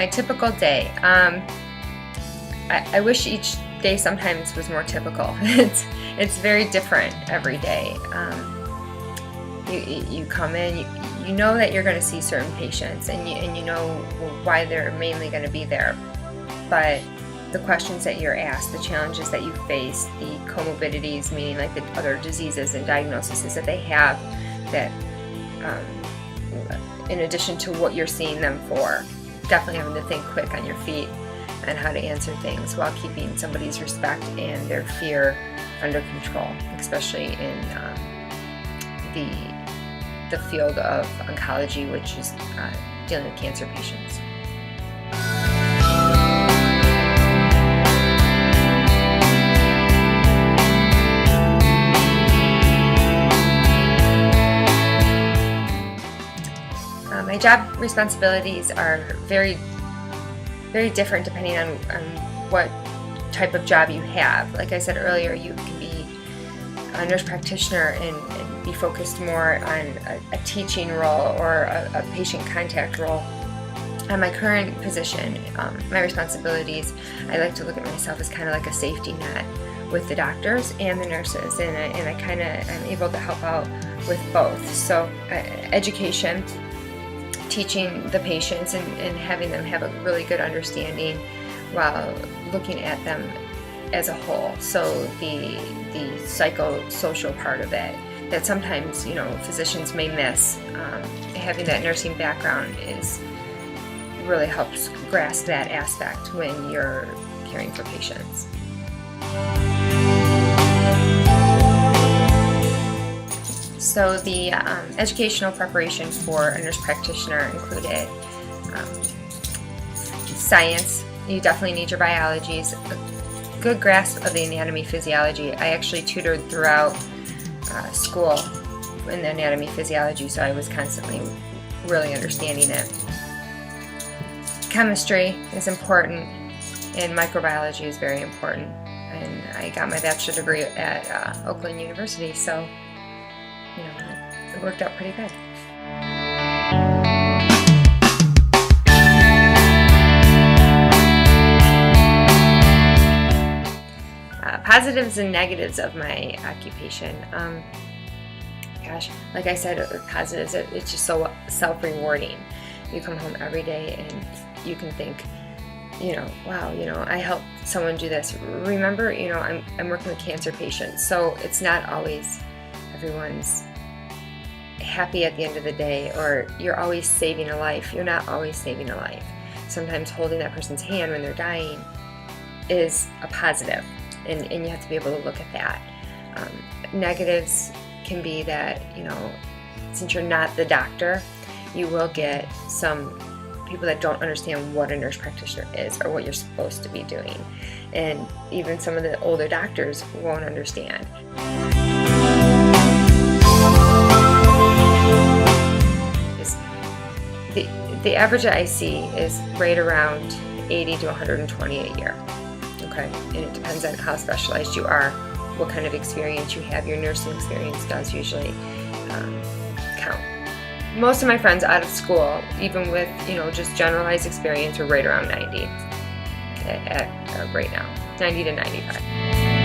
my typical day. I wish each day sometimes was more typical. It's very different every day. You come in, you know that you're going to see certain patients, and you know why they're mainly going to be there. But the questions that you're asked, the challenges that you face, the comorbidities, meaning like the other diseases and diagnoses that they have, that in addition to what you're seeing them for, definitely having to think quick on your feet and how to answer things while keeping somebody's respect and their fear under control, especially in the field of oncology, which is dealing with cancer patients. My job responsibilities are very, very different depending on what type of job you have. Like I said earlier, you can be a nurse practitioner and be focused more on a teaching role or a patient contact role. On my current position, my responsibilities, I like to look at myself as kind of like a safety net with the doctors and the nurses, and I kind of am able to help out with both. So education, teaching the patients and having them have a really good understanding while looking at them as a whole. So the psychosocial part of it that sometimes physicians may miss, having that nursing background really helps grasp that aspect when you're caring for patients. So the educational preparation for a nurse practitioner included science. You definitely need your biologies, a good grasp of the anatomy, physiology. I actually tutored throughout school in the anatomy, physiology, so I was constantly really understanding it. Chemistry is important, and microbiology is very important. And I got my bachelor's degree at Oakland University, so it worked out pretty good. Positives and negatives of my occupation. Like I said, positives, it's just so self-rewarding. You come home every day and you can think, wow, I helped someone do this. Remember, I'm working with cancer patients, so it's not always everyone's happy at the end of the day, or you're always saving a life. You're not always saving a life. Sometimes holding that person's hand when they're dying is a positive, and you have to be able to look at that. Negatives can be that, since you're not the doctor, you will get some people that don't understand what a nurse practitioner is or what you're supposed to be doing. And even some of the older doctors won't understand. The average that I see is right around 80 to 120 a year. Okay, and it depends on how specialized you are, what kind of experience you have. Your nursing experience does usually count. Most of my friends out of school, even with just generalized experience, are right around 90 right now, 90 to 95.